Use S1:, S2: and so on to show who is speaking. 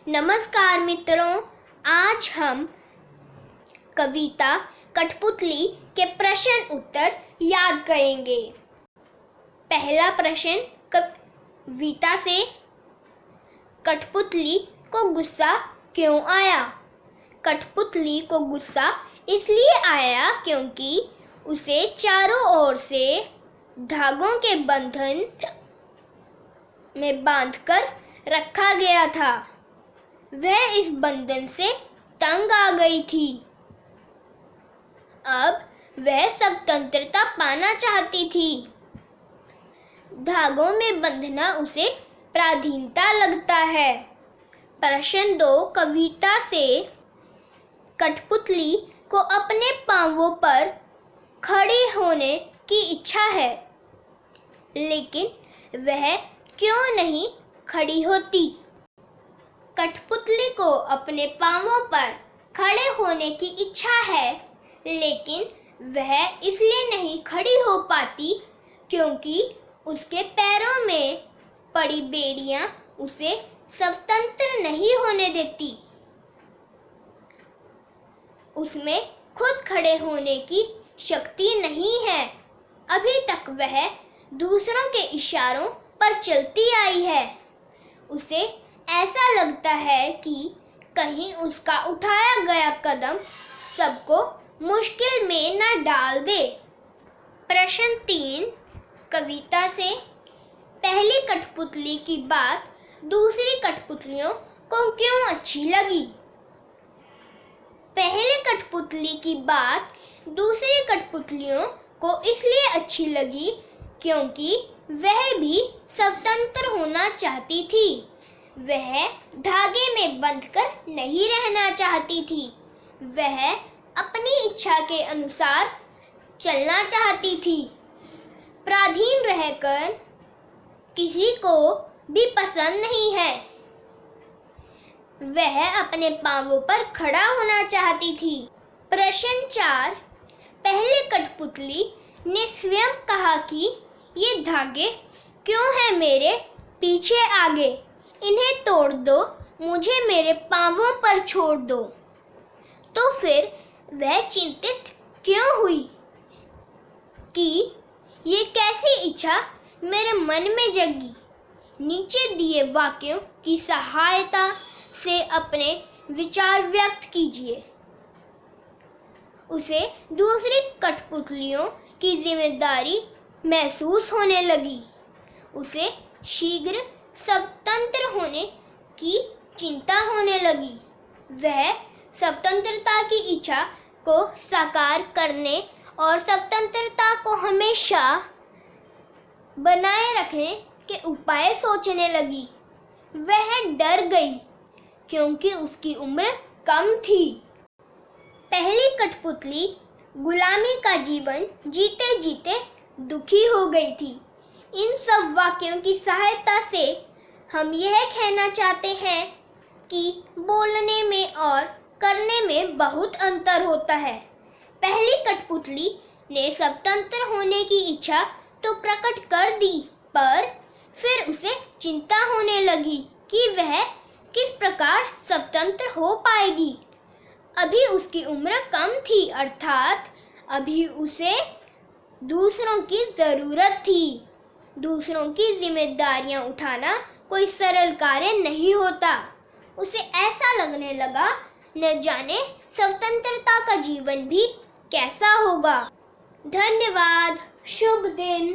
S1: नमस्कार मित्रों, आज हम कविता कठपुतली के प्रश्न उत्तर याद करेंगे। पहला प्रश्न, कविता से कठपुतली को गुस्सा क्यों आया? कठपुतली को गुस्सा इसलिए आया क्योंकि उसे चारों ओर से धागों के बंधन में बांधकर रखा गया था। वह इस बंधन से तंग आ गई थी। अब वह स्वतंत्रता पाना चाहती थी। धागों में बंधना उसे पराधीनता लगता है। प्रश्न 2, कविता से कठपुतली को अपने पांवों पर खड़ी होने की इच्छा है, लेकिन वह क्यों नहीं खड़ी होती? कठपुतली को अपने पांवों पर खड़े होने की इच्छा है, लेकिन वह इसलिए नहीं खड़ी हो पाती क्योंकि उसके पैरों में पड़ी बेड़ियां उसे स्वतंत्र नहीं होने देती। उसमें खुद खड़े होने की शक्ति नहीं है। अभी तक वह दूसरों के इशारों पर चलती आई है। उसे ऐसा लगता है कि कहीं उसका उठाया गया कदम सबको मुश्किल में न डाल दे। प्रश्न 3, कविता से पहली कठपुतली की बात दूसरी कठपुतलियों को क्यों अच्छी लगी? पहली कठपुतली की बात दूसरी कठपुतलियों को इसलिए अच्छी लगी क्योंकि वह भी स्वतंत्र होना चाहती थी। वह धागे में बंधकर नहीं रहना चाहती थी। वह अपनी इच्छा के अनुसार चलना चाहती थी। पराधीन रहकर किसी को भी पसंद नहीं है। वह अपने पांवों पर खड़ा होना चाहती थी। प्रश्न 4, पहली कठपुतली ने स्वयं कहा कि ये धागे क्यों हैं मेरे पीछे आगे, इन्हें तोड़ दो, मुझे मेरे पांवों पर छोड़ दो। तो फिर वह चिंतित क्यों हुई कि ये कैसी इच्छा मेरे मन में जगी? नीचे दिए वाक्यों की सहायता से अपने विचार व्यक्त कीजिए। उसे दूसरी कठपुतलियों की जिम्मेदारी महसूस होने लगी। उसे शीघ्र स्वतंत्र होने की चिंता होने लगी। वह स्वतंत्रता की इच्छा को साकार करने और स्वतंत्रता को हमेशा बनाए रखने के उपाय सोचने लगी। वह डर गई क्योंकि उसकी उम्र कम थी। पहली कठपुतली गुलामी का जीवन जीते जीते दुखी हो गई थी। इन सब वाक्यों की सहायता से हम यह कहना चाहते हैं कि बोलने में और करने में बहुत अंतर होता है। पहली कठपुतली ने स्वतंत्र होने की इच्छा तो प्रकट कर दी, पर फिर उसे चिंता होने लगी कि वह किस प्रकार स्वतंत्र हो पाएगी। अभी उसकी उम्र कम थी, अर्थात अभी उसे दूसरों की जरूरत थी। दूसरों की जिम्मेदारियां उठाना कोई सरल कार्य नहीं होता। उसे ऐसा लगने लगा, न जाने स्वतंत्रता का जीवन भी कैसा होगा। धन्यवाद। शुभ दिन।